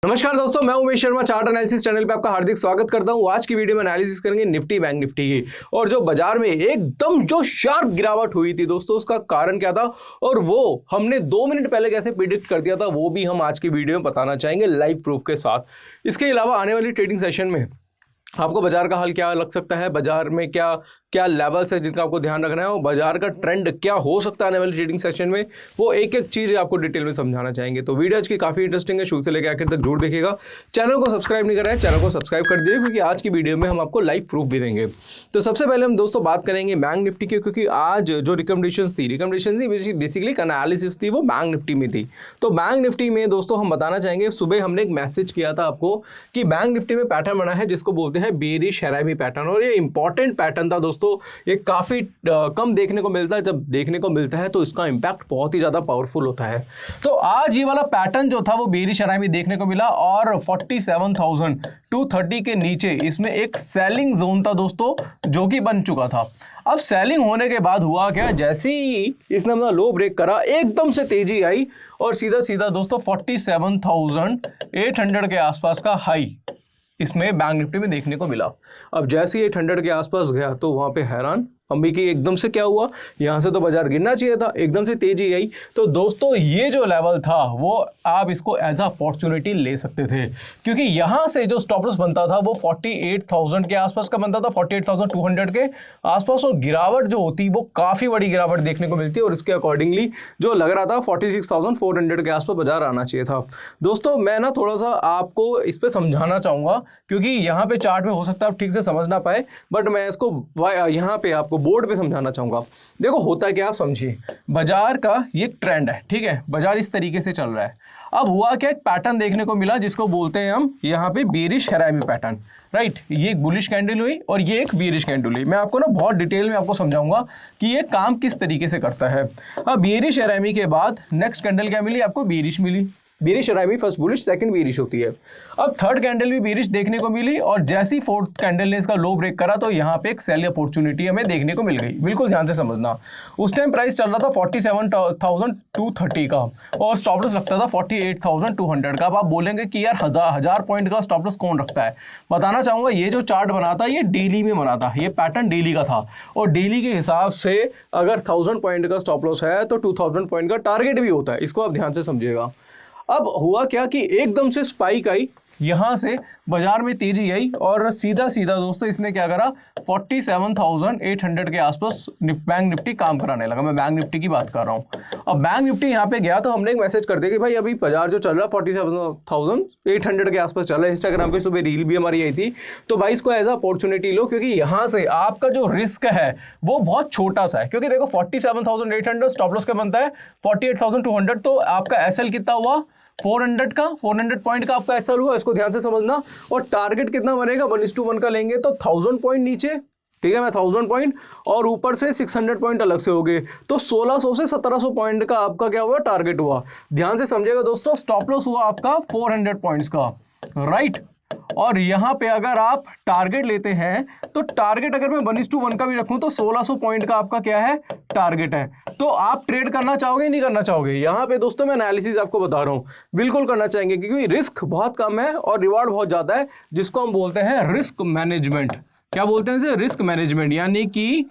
नमस्कार दोस्तों, मैं Umesh Sharma chart analysis channel पे आपका हार्दिक स्वागत करता हूं। आज की वीडियो में एनालिसिस करेंगे निफ्टी बैंक निफ्टी की, और जो बाजार में एकदम जो शार्प गिरावट हुई थी दोस्तों, उसका कारण क्या था और वो हमने 2 मिनट पहले कैसे प्रिडिक्ट कर दिया था, वो भी हम आज की वीडियो में बताना चाहेंगे लाइव प्रूफ के साथ। इसके अलावा आने वाली ट्रेडिंग सेशन में आपको बाजार का हाल क्या लग सकता है, बाजार में क्या क्या लेवल्स है जिनका आपको ध्यान रखना है, और बाजार का ट्रेंड क्या हो सकता है आने वाली ट्रेडिंग सेशन में, वो एक एक चीज़ आपको डिटेल में समझाना चाहेंगे। तो वीडियो आज की काफ़ी इंटरेस्टिंग है, शुरू से लेकर आखिर तक जरूर देखिएगा। चैनल को सब्सक्राइब नहीं कर रहे हैं, चैनल को सब्सक्राइब कर दीजिए, क्योंकि आज की वीडियो में हम आपको लाइव प्रूफ भी देंगे। तो सबसे पहले हम दोस्तों बात करेंगे बैंक निफ्टी की, क्योंकि आज जो रिकमेंडेशन थी बेसिकली एनालिसिस थी, वो बैंक निफ्टी में थी। तो बैंक निफ्टी में दोस्तों हम बताना चाहेंगे, सुबह हमने एक मैसेज किया था आपको कि बैंक निफ्टी में पैटर्न बना है जिसको बोलते हैं बेरिश हैरामी पैटर्न, और ये इंपॉर्टेंट पैटर्न था दोस्तों। ये काफ़ी कम देखने को मिलता है, जब देखने को मिलता है तो इसका इंपैक्ट बहुत ही ज़्यादा पावरफुल होता है। तो आज ये वाला पैटर्न जो था वो बेरिश हैरामी देखने को मिला, और 47,230 के नीचे इसमें एक सेलिंग जोन था दोस्तों, जो कि बन चुका था। अब सेलिंग होने के बाद हुआ क्या, जैसे ही इसने अपना लो ब्रेक करा, एकदम से तेजी आई और सीधा सीधा दोस्तों 47,800 के आसपास का हाई इसमें बैंक निफ्टी में देखने को मिला। अब जैसे ही 800 के आसपास गया तो वहां पे हैरान हम भी कि एकदम से क्या हुआ, यहां से तो बाजार गिरना चाहिए था, एकदम से तेजी आई। तो दोस्तों ये जो लेवल था वो आप इसको एज अ अपॉर्चुनिटी ले सकते थे, क्योंकि यहां से जो स्टॉप लॉस बनता था वो 48,000 के आसपास का बनता था, 48,200 के आसपास, और गिरावट जो होती वो काफी बड़ी गिरावट देखने को मिलती है, और इसके अकॉर्डिंगली जो लग रहा था 46,400 के आसपास बाजार आना चाहिए था। दोस्तों मैं ना थोड़ा सा आपको इस पर समझाना चाहूंगा, क्योंकि यहाँ पे चार्ट में हो सकता है आप ठीक से समझ ना पाए, बट मैं इसको यहाँ पे आपको बोर्ड पे समझाना चाहूंगा। देखो होता है क्या, आप समझिए, बाजार का ये ट्रेंड है, ठीक है, बाजार इस तरीके से चल रहा है। अब हुआ क्या, एक पैटर्न देखने को मिला जिसको बोलते हैं हम यहाँ पे बेरिश हैरामी पैटर्न, राइट। ये एक बुलिश कैंडल हुई और ये एक बेरिश कैंडल हुई। मैं आपको ना बहुत डिटेल में आपको समझाऊंगा कि ये काम किस तरीके से करता है। अब बेरिश हैरामी के बाद नेक्स्ट कैंडल क्या मिली आपको, बेरिश मिली। Bearish harami first bullish, second bearish होती है। अब थर्ड कैंडल भी बेरिश देखने को मिली, और जैसी फोर्थ कैंडल ने इसका लो ब्रेक करा तो यहाँ पे एक सेल अपॉर्चुनिटी हमें देखने को मिल गई। बिल्कुल ध्यान से समझना, उस टाइम प्राइस चल रहा था 47,230 का, और स्टॉप लॉस लगता था 48,200 का। अब आप बोलेंगे कि यार 1000 पॉइंट का स्टॉप लॉस कौन रखता है। बताना चाहूंगा, ये जो चार्ट बना था ये डेली में बना था, ये पैटर्न डेली का था, और डेली के हिसाब से अगर 1000 पॉइंट का स्टॉप लॉस है तो 2000 पॉइंट का टारगेट भी होता है। इसको आप ध्यान से समझिएगा। अब हुआ क्या कि एकदम से स्पाइक आई, यहां से बाजार में तेजी आई, और सीधा सीधा दोस्तों इसने क्या करा, 47,800 के आसपास बैंक निफ्टी काम कराने लगा। मैं बैंक निफ्टी की बात कर रहा हूं। अब बैंक निफ्टी यहां पे गया तो हमने एक मैसेज कर दिया कि भाई अभी बाजार जो चल रहा है 47,800 के आसपास चल रहा है। इंस्टाग्राम पे सुबह रील भी हमारी आई थी, तो भाई इसको एज अ अपॉर्चुनिटी लो, क्योंकि यहां से आपका जो रिस्क है वो बहुत छोटा सा है। क्योंकि देखो 47,800 स्टॉप लॉस का बनता है 48,200, तो आपका एसएल कितना हुआ, 400 पॉइंट का आपका एसएल हुआ, इसको ध्यान से समझना। और टारगेट कितना बनेगा, 1:1 का लेंगे तो 1000 पॉइंट नीचे, ठीक है, मैं 1000 पॉइंट, और ऊपर से 600 पॉइंट अलग से हो गए, तो 1600 से 1700 पॉइंट का आपका क्या हुआ, टारगेट हुआ। ध्यान से समझिएगा दोस्तों, स्टॉप लॉस हुआ आपका 400 पॉइंट्स का, राइट। और यहां पे अगर आप टारगेट लेते हैं तो टारगेट अगर मैं 1:1 का भी रखूं तो 1600 पॉइंट का आपका क्या है, टारगेट है। तो आप ट्रेड करना चाहोगे नहीं करना चाहोगे, यहां पे दोस्तों मैं एनालिसिस आपको बता रहा हूं, बिल्कुल करना चाहेंगे, क्योंकि रिस्क बहुत कम है और रिवॉर्ड बहुत ज्यादा है, जिसको हम बोलते हैं रिस्क मैनेजमेंट। क्या बोलते हैं इसे, रिस्क मैनेजमेंट, यानी कि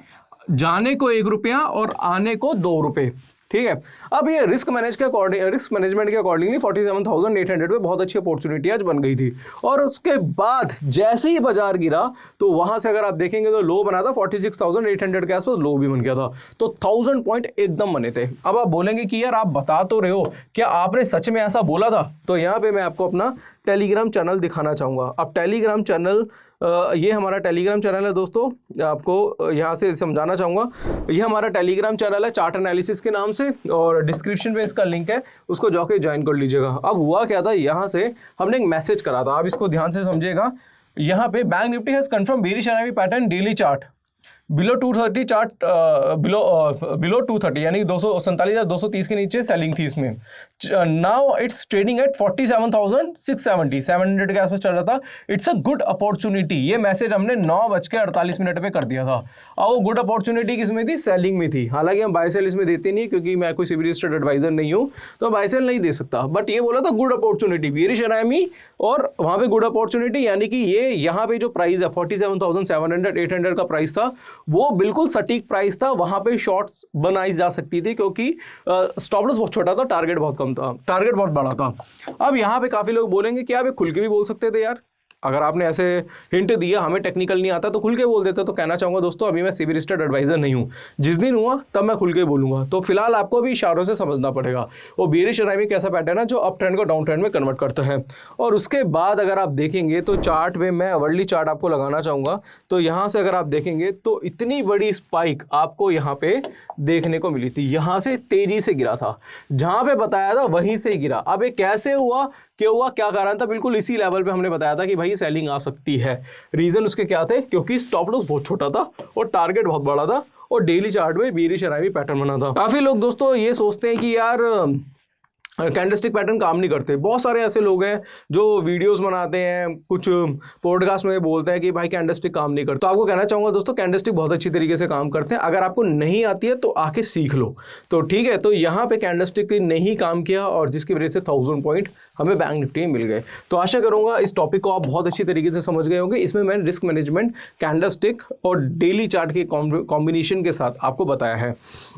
जाने को 1 रुपया और आने को 2 रुपए, ठीक है। अब ये रिस्क मैनेजमेंट के अकॉर्डिंगली 47,800 पे बहुत अच्छी अपॉर्चुनिटी आज बन गई थी। और उसके बाद जैसे ही बाजार गिरा तो वहां से अगर आप देखेंगे तो लो बना था 46,800 के आसपास, लो भी बन गया था, तो 1000 पॉइंट एकदम बने थे। अब आप बोलेंगे कि यार आप बता तो रहे हो, क्या आपने सच में ऐसा बोला था? तो यहाँ पे मैं आपको अपना टेलीग्राम चैनल दिखाना चाहूँगा। अब टेलीग्राम चैनल, ये हमारा टेलीग्राम चैनल है दोस्तों, आपको यहाँ से समझाना चाहूँगा। ये हमारा टेलीग्राम चैनल है चार्ट एनालिसिस के नाम से, और डिस्क्रिप्शन में इसका लिंक है, उसको जाके ज्वाइन कर लीजिएगा। अब हुआ क्या था, यहाँ से हमने एक मैसेज करा था, आप इसको ध्यान से समझिएगा। यहाँ पे Bank Nifty has confirm bearish harami pattern daily chart, below 230 chart, below 230 यानी 247,230 के नीचे सेलिंग थी इसमें। नाउ इट्स ट्रेडिंग एट 47,670, 700 के आसपास चल रहा था। इट्स अ गुड अपॉर्चुनिटी, ये मैसेज हमने 9:48 पे कर दिया था। अब वो गुड अपॉर्चुनिटी किसमें थी? सेलिंग में थी। हालांकि हम बाय सेल इसमें देते नहीं क्योंकि मैं कोई सिविल स्टेट एडवाइजर नहीं हूँ, तो बाय सेल नहीं दे सकता, बट ये बोला था गुड अपॉर्चुनिटी, बेरिश एनामी, और वहां पे गुड अपॉर्चुनिटी यानी कि ये यहाँ पे जो प्राइस है 47,700 800 का प्राइस था, वो बिल्कुल सटीक प्राइस था। वहां पे शॉर्ट बनाई जा सकती थी क्योंकि स्टॉप लॉस बहुत छोटा था, टारगेट बहुत कम था, टारगेट बहुत बड़ा था। अब यहाँ पे काफी लोग बोलेंगे कि आप खुल के भी बोल सकते थे यार, अगर आपने ऐसे हिंट दिया, हमें टेक्निकल नहीं आता तो खुल के बोल देते। तो कहना चाहूंगा दोस्तों, अभी मैं सिविल स्टेट एडवाइजर नहीं हूं, जिस दिन हुआ तब मैं खुल के बोलूंगा। तो फिलहाल आपको अभी इशारों से समझना पड़ेगा। वो बेरिश एनामी कैसा पैटर्न है जो अप ट्रेंड को डाउन ट्रेंड में कन्वर्ट करता है। और उसके बाद अगर आप देखेंगे तो चार्ट में मैं अवर्ली चार्ट आपको लगाना चाहूंगा। तो यहाँ से अगर आप देखेंगे तो इतनी बड़ी स्पाइक आपको यहाँ पे देखने को मिली थी, यहाँ से तेजी से गिरा था, जहां पे बताया था वहीं से गिरा। अब ये कैसे हुआ, क्यों हुआ, क्या कारण था, बिल्कुल इसी लेवल पे हमने बताया था कि भाई सेलिंग आ सकती है। रीजन उसके क्या थे? क्योंकि स्टॉप लॉस बहुत छोटा था और टारगेट बहुत बड़ा था और डेली चार्ट में बेरिश एनामी पैटर्न बना था। काफी लोग दोस्तों ये सोचते हैं कि यार कैंडलस्टिक पैटर्न काम नहीं करते। बहुत सारे ऐसे लोग हैं जो वीडियोस बनाते हैं, कुछ पॉडकास्ट में बोलते हैं कि भाई कैंडलस्टिक काम नहीं करता। तो आपको कहना चाहूंगा दोस्तों, कैंडलस्टिक बहुत अच्छी तरीके से काम करते हैं। अगर आपको नहीं आती है तो आके सीख लो। तो ठीक है, तो यहाँ पे कैंडलस्टिक नहीं काम किया और जिसकी वजह से 1000 पॉइंट हमें बैंक निफ्टी में मिल गए। तो आशा करूंगा इस टॉपिक को आप बहुत अच्छी तरीके से समझ गए होंगे। इसमें मैंने रिस्क मैनेजमेंट, कैंडलस्टिक और डेली चार्ट के कॉम्बिनेशन के साथ आपको बताया है।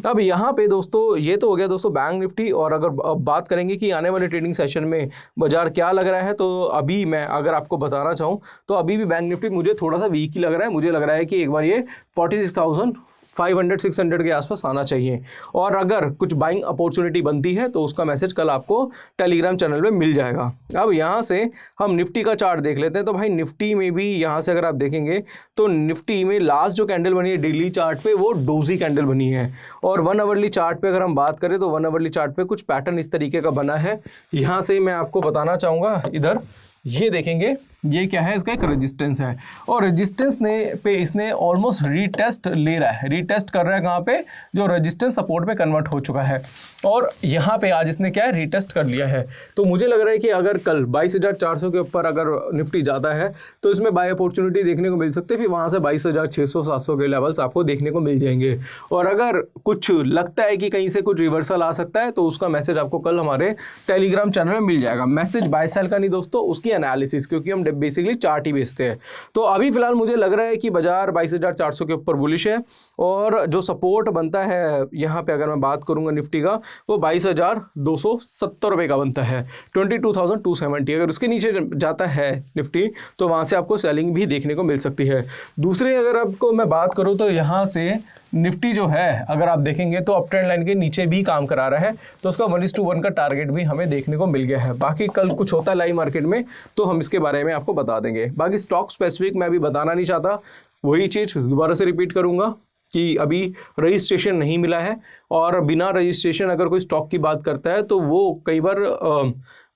अब यहाँ पे दोस्तों ये तो हो गया दोस्तों बैंक निफ्टी। और अगर बात करेंगे कि आने वाले ट्रेडिंग सेशन में बाजार क्या लग रहा है, तो अभी मैं अगर आपको बताना चाहूँ तो अभी भी बैंक निफ्टी मुझे थोड़ा सा वीक ही लग रहा है। मुझे लग रहा है कि एक बार ये 46,500-600 के आसपास आना चाहिए। और अगर कुछ बाइंग अपॉर्चुनिटी बनती है तो उसका मैसेज कल आपको टेलीग्राम चैनल में मिल जाएगा। अब यहाँ से हम निफ्टी का चार्ट देख लेते हैं। तो भाई निफ्टी में भी यहाँ से अगर आप देखेंगे तो निफ्टी में लास्ट जो कैंडल बनी है डेली चार्ट पे, वो डोजी कैंडल बनी है। और 1 आवरली चार्ट पे अगर हम बात करें तो 1 आवरली चार्ट पे कुछ पैटर्न इस तरीके का बना है। यहाँ से मैं आपको बताना चाहूँगा, इधर ये देखेंगे, ये क्या है, इसका एक रेजिस्टेंस है और रेजिस्टेंस ने पे इसने ऑलमोस्ट रीटेस्ट ले रहा है, रीटेस्ट कर रहा है कहाँ पे, जो रेजिस्टेंस सपोर्ट में कन्वर्ट हो चुका है। और यहाँ पे आज इसने क्या है, रीटेस्ट कर लिया है। तो मुझे लग रहा है कि अगर कल 22,400 के ऊपर अगर निफ्टी जाता है तो इसमें बाय अपॉर्चुनिटी देखने को मिल सकती है। फिर वहाँ से 22,600-700 के लेवल्स आपको देखने को मिल जाएंगे। और अगर कुछ लगता है कि कहीं से कुछ रिवर्सल आ सकता है तो उसका मैसेज आपको कल हमारे टेलीग्राम चैनल में मिल जाएगा। मैसेज बाय सेल का नहीं दोस्तों, उसकी एनालिसिस, क्योंकि हम बेसिकली चार्ट ही बेचते हैं। तो अभी फिलहाल मुझे लग रहा है कि बाजार 22,400 के ऊपर बुलिश है। और जो सपोर्ट बनता है यहाँ पे अगर मैं बात करूंगा निफ्टी का, वो 22,270 रुपये का बनता है, 22,270। अगर उसके नीचे जाता है निफ्टी तो वहाँ से आपको सेलिंग भी देखने को मिल सकती है। दूसरे अगर आपको मैं बात करूँ तो यहाँ से निफ्टी जो है अगर आप देखेंगे तो अप ट्रेंड लाइन के नीचे भी काम करा रहा है, तो उसका 1:1 का टारगेट भी हमें देखने को मिल गया है। बाकी कल कुछ होता है लाइव मार्केट में तो हम इसके बारे में आपको बता देंगे। बाकी स्टॉक स्पेसिफिक मैं अभी बताना नहीं चाहता, वही चीज़ दोबारा से रिपीट करूंगा कि अभी रजिस्ट्रेशन नहीं मिला है। और बिना रजिस्ट्रेशन अगर कोई स्टॉक की बात करता है तो वो कई बार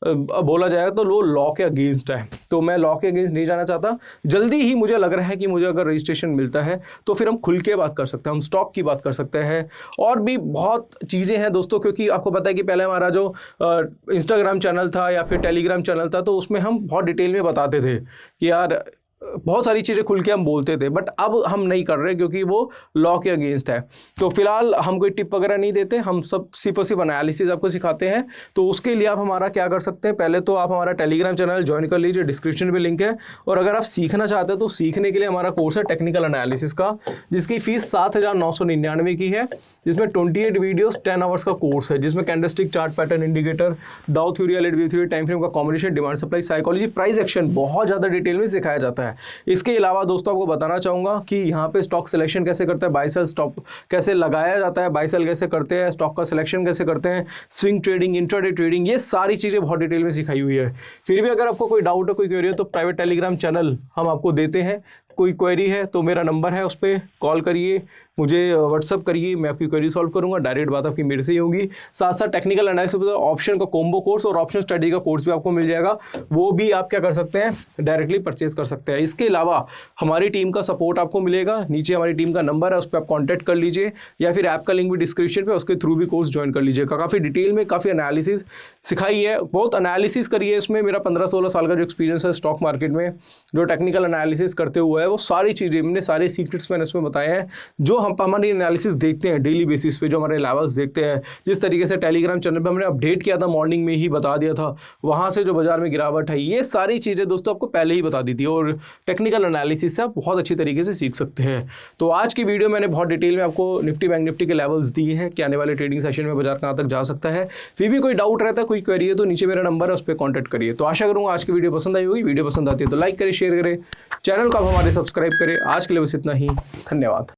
बोला जाएगा तो वो लॉ के अगेंस्ट है। तो मैं लॉ के अगेंस्ट नहीं जाना चाहता। जल्दी ही मुझे लग रहा है कि मुझे अगर रजिस्ट्रेशन मिलता है तो फिर हम खुल के बात कर सकते हैं, हम स्टॉक की बात कर सकते हैं। और भी बहुत चीज़ें हैं दोस्तों, क्योंकि आपको पता है कि पहले हमारा जो इंस्टाग्राम चैनल था या फिर टेलीग्राम चैनल था तो उसमें हम बहुत डिटेल में बताते थे कि यार बहुत सारी चीज़ें खुल के हम बोलते थे, बट अब हम नहीं कर रहे क्योंकि वो लॉ के अगेंस्ट है। तो फिलहाल हम कोई टिप वगैरह नहीं देते, हम सब सिर्फ और सिर्फ एनालिसिस आपको सिखाते हैं। तो उसके लिए आप हमारा क्या कर सकते हैं, पहले तो आप हमारा टेलीग्राम चैनल ज्वाइन कर लीजिए, डिस्क्रिप्शन में लिंक है। और अगर आप सीखना चाहते हैं तो सीखने के लिए हमारा कोर्स है टेक्निकल एनालिसिस का, जिसकी फीस 7,999 की है, जिसमें 28 वीडियोस 10 आवर्स का कोर्स है, जिसमें candlestick, chart pattern, indicator, Dow theory, Elliott theory, time frame का combination, demand supply, psychology, price action बहुत ज़्यादा डिटेल में सिखाया जाता है। इसके अलावा दोस्तों आपको बताना चाहूंगा कि यहाँ पे स्टॉक सिलेक्शन कैसे करते हैं, बाय सेल स्टॉक कैसे लगाया जाता है, बाय सेल कैसे करते हैं, स्टॉक का सिलेक्शन कैसे करते हैं, स्विंग ट्रेडिंग, इंट्राडे ट्रेडिंग, ये सारी चीज़ें बहुत डिटेल में सिखाई हुई है। फिर भी अगर आपको कोई डाउट है, कोई क्वेरी है तो प्राइवेट टेलीग्राम चैनल हम आपको देते हैं। कोई क्वेरी है तो मेरा नंबर है, उस पर कॉल करिए, मुझे व्हाट्सअप करिए, मैं आपकी क्वेरी सॉल्व करूंगा, डायरेक्ट बात आपकी मेरे से ही होगी। साथ साथ टेक्निकल एनालिसिस ऑप्शन का कॉम्बो कोर्स और ऑप्शन स्टडी का कोर्स भी आपको मिल जाएगा, वो भी आप क्या कर सकते हैं, डायरेक्टली परचेज कर सकते हैं। इसके अलावा हमारी टीम का सपोर्ट आपको मिलेगा, नीचे हमारी टीम का नंबर है, उस पर आप कॉन्टैक्ट कर लीजिए, या फिर ऐप का लिंक भी डिस्क्रिप्शन पे, उसके थ्रू भी कोर्स ज्वाइन कर लीजिएगा। काफ़ी डिटेल में काफ़ी एनालिसिस सिखाई है, बहुत एनालिसिस करी है इसमें। मेरा 15-16 साल का जो एक्सपीरियंस है स्टॉक मार्केट में, जो टेक्निकल एनालिसिस करते हुए है, वो सारी चीज़ें मैंने सारे सीक्रेट्स मैंने इसमें बताए हैं। जो हम हमारी एनालिसिस देखते हैं डेली बेसिस पे, जो हमारे लेवल्स देखते हैं, जिस तरीके से टेलीग्राम चैनल पे हमने अपडेट किया था, मॉर्निंग में ही बता दिया था, वहाँ से जो बाजार में गिरावट है, ये सारी चीज़ें दोस्तों आपको पहले ही बता दी थी, और टेक्निकल एनालिसिस से आप बहुत अच्छी तरीके से सीख सकते हैं। तो आज की वीडियो मैंने बहुत डिटेल में आपको निफ्टी बैंक निफ्टी के लेवल्स दिए हैं कि आने वाले ट्रेडिंग सेशन में बाजार कहाँ तक जा सकता है। फिर भी कोई डाउट रहता है, कोई क्वेरी है, तो नीचे मेरा नंबर है, उस पर कॉन्टैक्ट करिए। तो आशा करूँगा आज की वीडियो पसंद आई होगी। वीडियो पसंद आती है तो लाइक करें, शेयर करें, चैनल को आप हमारे सब्सक्राइब करें। आज के लिए बस इतना ही, धन्यवाद।